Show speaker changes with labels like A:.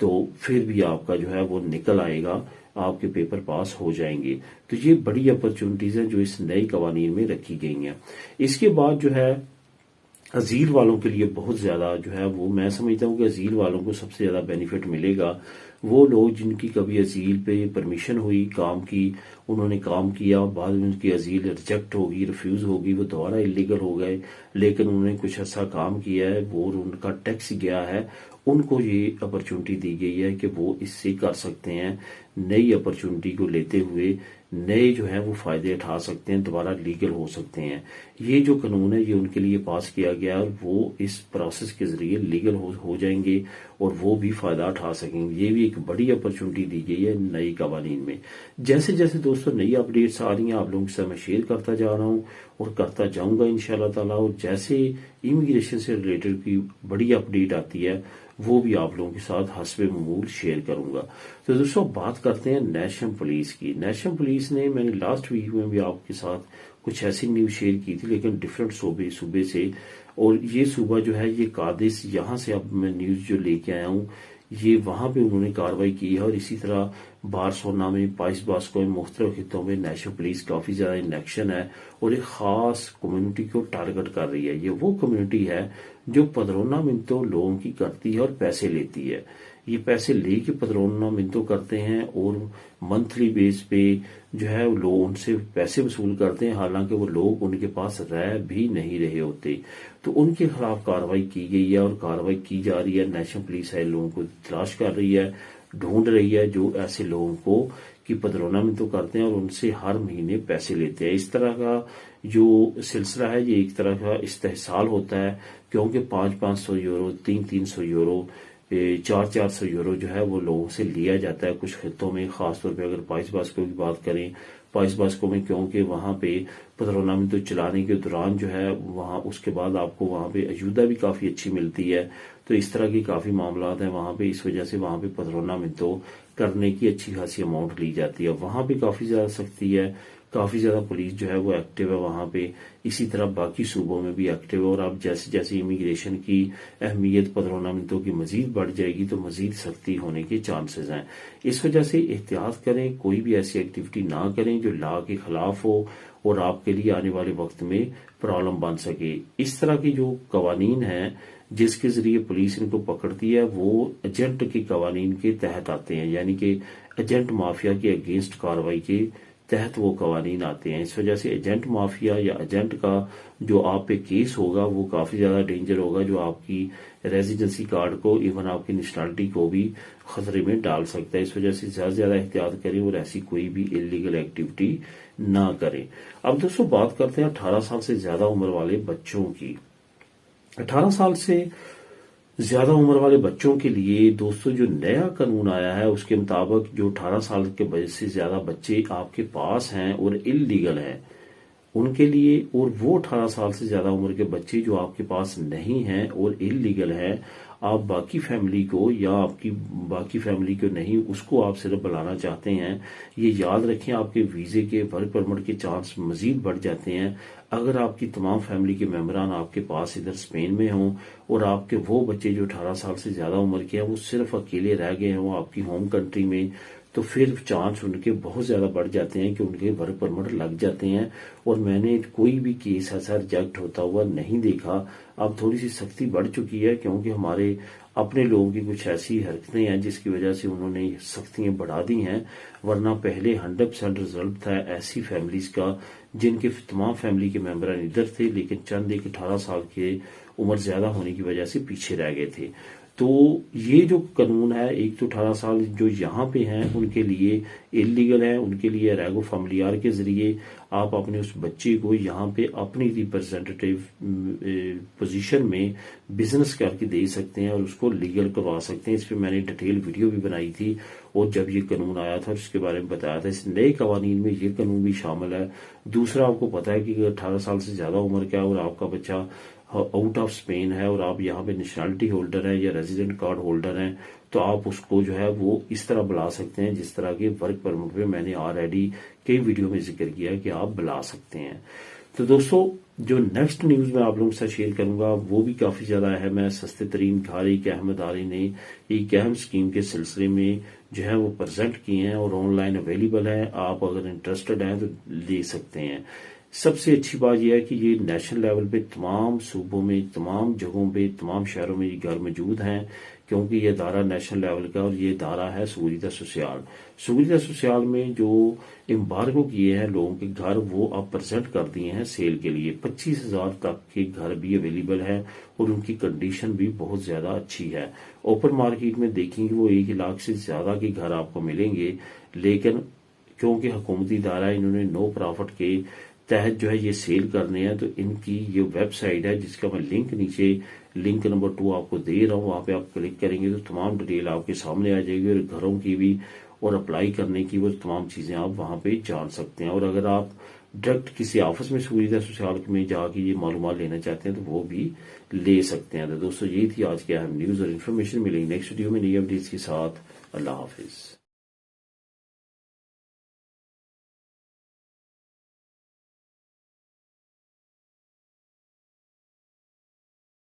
A: تو پھر بھی آپ کا جو ہے وہ نکل آئے گا، آپ کے پیپر پاس ہو جائیں گے۔ تو یہ بڑی اپرچونٹیز ہیں جو اس نئے قوانین میں رکھی گئی ہیں۔ اس کے بعد جو ہے ازیل والوں کے لیے بہت زیادہ جو ہے وہ میں سمجھتا ہوں کہ ازیل والوں کو سب سے زیادہ بینیفٹ ملے گا۔ وہ لوگ جن کی کبھی ازیل پہ پرمیشن ہوئی کام کی، انہوں نے کام کیا، بعد میں ان کی ازیل ریجیکٹ ہوگی، ریفیوز ہوگی، وہ دوبارہ انلیگل ہو گئے، لیکن انہوں نے کچھ عرصہ کام کیا ہے اور ان کا ٹیکس گیا ہے، ان کو یہ اپرچونٹی دی گئی ہے کہ وہ اس سے کر سکتے ہیں، نئی اپرچونٹی کو لیتے ہوئے نئے جو ہے وہ فائدے اٹھا سکتے ہیں، دوبارہ لیگل ہو سکتے ہیں۔ یہ جو قانون ہے یہ ان کے لیے پاس کیا گیا اور وہ اس پروسیس کے ذریعے لیگل ہو جائیں گے اور وہ بھی فائدہ اٹھا سکیں گے۔ یہ بھی ایک بڑی اپرچونٹی دی گئی ہے نئی قوانین میں۔ جیسے جیسے دوستوں نئی اپڈیٹس آ رہی ہیں آپ لوگوں کے ساتھ میں شیئر کرتا جا رہا ہوں اور کرتا جاؤں گا انشاءاللہ تعالیٰ، اور جیسے امیگریشن سے ریلیٹڈ کی بڑی اپڈیٹ آتی ہے وہ بھی آپ لوگوں کے ساتھ حسب معمول شیئر کروں گا۔ تو دوستوں بات کرتے ہیں نیشنل پولیس کی۔ نیشنل پولیس نے، میں نے لاسٹ ویک میں بھی آپ کے ساتھ کچھ ایسی نیوز شیئر کی تھی لیکن ڈفرینٹ صوبے سے، اور یہ صوبہ جو ہے یہ قادس، یہاں سے اب میں نیوز جو لے کے آیا ہوں یہ وہاں پہ انہوں نے کارروائی کی ہے، اور اسی طرح بارسلونا میں، پائس باسکو میں، مختلف خطوں میں نیشنل پولیس کافی زیادہ ان ایکشن ہے اور ایک خاص کمیونٹی کو ٹارگٹ کر رہی ہے۔ یہ وہ کمیونٹی ہے جو پدرونا منتوں لوگوں کی کرتی ہے اور پیسے لیتی ہے۔ یہ پیسے لے کے پدرونا منتوں کرتے ہیں اور منتھلی بیس پہ جو ہے لوگ ان سے پیسے وصول کرتے ہیں، حالانکہ وہ لوگ ان کے پاس رہ بھی نہیں رہے ہوتے۔ تو ان کے خلاف کارروائی کی گئی ہے اور کارروائی کی جا رہی ہے۔ نیشنل پولیس ہے لوگوں کو تلاش کر رہی ہے، ڈھونڈ رہی ہے جو ایسے لوگوں کو کہ پدرونا منتوں کرتے ہیں اور ان سے ہر مہینے پیسے لیتے ہیں۔ اس طرح کا جو سلسلہ ہے یہ ایک طرح کا استحصال ہوتا ہے، کیونکہ 500 یورو، 300 یورو، 400 یورو جو ہے وہ لوگوں سے لیا جاتا ہے کچھ خطوں میں، خاص طور پہ اگر پائس باسکو کی بات کریں، پائس باسکو میں کیونکہ وہاں پہ پدرونا منتو چلانے کے دوران جو ہے وہاں اس کے بعد آپ کو وہاں پہ اجودہ بھی کافی اچھی ملتی ہے، تو اس طرح کی کافی معاملات ہیں وہاں پہ، اس وجہ سے وہاں پہ پدرونا منتو کرنے کی اچھی خاصی اماؤنٹ لی جاتی ہے۔ وہاں پہ کافی زیادہ سختی ہے، کافی زیادہ پولیس جو ہے وہ ایکٹیو ہے وہاں پہ، اسی طرح باقی صوبوں میں بھی ایکٹیو ہے، اور اب جیسے جیسے امیگریشن کی اہمیت پدرونا منتوں کی مزید بڑھ جائے گی تو مزید سختی ہونے کے چانسز ہیں۔ اس وجہ سے احتیاط کریں، کوئی بھی ایسی ایکٹیویٹی نہ کریں جو لا کے خلاف ہو اور آپ کے لیے آنے والے وقت میں پرابلم بن سکے۔ اس طرح کی جو قوانین ہیں جس کے ذریعے پولیس ان کو پکڑتی ہے وہ ایجنٹ کے قوانین کے تحت آتے ہیں، یعنی کہ ایجنٹ مافیا کے اگینسٹ کارروائی کے تحت وہ قوانین آتے ہیں۔ اس وجہ سے ایجنٹ مافیا یا ایجنٹ کا جو آپ پہ کیس ہوگا وہ کافی زیادہ ڈینجر ہوگا، جو آپ کی ریزیڈنسی کارڈ کو، ایون آپ کی نیشنلٹی کو بھی خطرے میں ڈال سکتا ہے۔ اس وجہ سے زیادہ سے زیادہ احتیاط کریں اور ایسی کوئی بھی انلیگل ایکٹیویٹی نہ کریں۔ اب دوستوں بات کرتے ہیں 18 سال سے زیادہ عمر والے بچوں کی۔ 18 سال سے زیادہ عمر والے بچوں کے لیے دوستوں جو نیا قانون آیا ہے اس کے مطابق جو 18 سال کے سے زیادہ بچے آپ کے پاس ہیں اور انلیگل ہیں ان کے لیے، اور وہ 18 سال سے زیادہ عمر کے بچے جو آپ کے پاس نہیں ہیں اور انلیگل ہیں، آپ باقی فیملی کو یا آپ کی باقی فیملی کو نہیں، اس کو آپ صرف بلانا چاہتے ہیں، یہ یاد رکھیں آپ کے ویزے کے، ورک پرمٹ کے چانس مزید بڑھ جاتے ہیں اگر آپ کی تمام فیملی کے ممبران آپ کے پاس ادھر اسپین میں ہوں اور آپ کے وہ بچے جو 18 سال سے زیادہ عمر کے ہیں وہ صرف اکیلے رہ گئے ہوں آپ کی ہوم کنٹری میں، تو پھر چانس ان کے بہت زیادہ بڑھ جاتے ہیں کہ ان کے ورک پرمٹ لگ جاتے ہیں۔ اور میں نے کوئی بھی کیس ایسا ریجیکٹ ہوتا ہوا نہیں دیکھا۔ اب تھوڑی سی سختی بڑھ چکی ہے کیونکہ ہمارے اپنے لوگوں کی کچھ ایسی حرکتیں ہیں جس کی وجہ سے انہوں نے سختیاں بڑھا دی ہیں، ورنہ پہلے 100% رزلٹ تھا ایسی فیملیز کا جن کے تمام فیملی کے ممبران ادھر تھے لیکن چند ایک 18 سال کے عمر زیادہ ہونے کی وجہ سے پیچھے رہ گئے تھے۔ تو یہ جو قانون ہے، ایک تو 18 سال جو یہاں پہ ہیں ان کے لیے انلیگل ہیں، ان کے لیے ریگو فیملیار کے ذریعے آپ اپنے اس بچے کو یہاں پہ اپنی ریپرزینٹیو پوزیشن میں بزنس کر کے دے سکتے ہیں اور اس کو لیگل کروا سکتے ہیں۔ اس پہ میں نے ڈیٹیل ویڈیو بھی بنائی تھی اور جب یہ قانون آیا تھا اس کے بارے میں بتایا تھا۔ اس نئے قوانین میں یہ قانون بھی شامل ہے۔ دوسرا، آپ کو پتا ہے کہ 18 سال سے زیادہ عمر کا ہے اور آپ کا بچہ آؤٹ آف اسپین ہے اور آپ یہاں پہ نیشنلٹی ہولڈر ہیں یا ریزیڈنٹ کارڈ ہولڈر ہیں، تو آپ اس کو جو ہے وہ اس طرح بلا سکتے ہیں جس طرح کے ورک پرمٹ پہ میں نے آلریڈی کئی ویڈیو میں ذکر کیا ہے کہ آپ بلا سکتے ہیں۔ تو دوستو جو نیکسٹ نیوز میں آپ لوگوں کے ساتھ شیئر کروں گا وہ بھی کافی زیادہ اہم ہے. سستے ترین گھر ایک احمد ادارے نے ایک اہم اسکیم کے سلسلے میں جو ہے وہ پریزنٹ کیے ہیں اور آن لائن اویلیبل ہے. آپ اگر انٹرسٹڈ ہیں تو لے سکتے ہیں. سب سے اچھی بات یہ ہے کہ یہ نیشنل لیول پہ تمام صوبوں میں، تمام جگہوں پہ، تمام شہروں میں یہ گھر موجود ہیں، کیونکہ یہ ادارہ نیشنل لیول کا اور یہ ادارہ ہے سہولیت سوسیال. سہولیت سوسیال میں جو امبارگو کیے ہیں لوگوں کے گھر وہ آپ پریزنٹ کر دیے ہیں سیل کے لیے. 25,000 تک کے گھر بھی اویلیبل ہیں اور ان کی کنڈیشن بھی بہت زیادہ اچھی ہے. اوپن مارکیٹ میں دیکھیں گے وہ 1 لاکھ سے زیادہ کے گھر آپ کو ملیں گے، لیکن کیونکہ حکومتی ادارہ ہے انہوں نے نو پرافٹ کے تحت جو ہے یہ سیل کرنے ہیں، تو ان کی یہ ویب سائٹ ہے جس کا میں لنک نیچے لنک نمبر 2 آپ کو دے رہا ہوں، وہاں پہ آپ کلک کریں گے تو تمام ڈیٹیل آپ کے سامنے آ جائے گی، اور گھروں کی بھی اور اپلائی کرنے کی وہ تمام چیزیں آپ وہاں پہ جان سکتے ہیں. اور اگر آپ ڈائریکٹ کسی آفس میں سہولیت سوسیال میں جا کے یہ معلومات لینا چاہتے ہیں تو وہ بھی لے سکتے ہیں. تو دوستو یہ تھی آج کی اہم نیوز اور انفارمیشن. ملیں گے نیکسٹ ویڈیو میں نئی اپڈیٹس کے ساتھ. اللہ حافظ.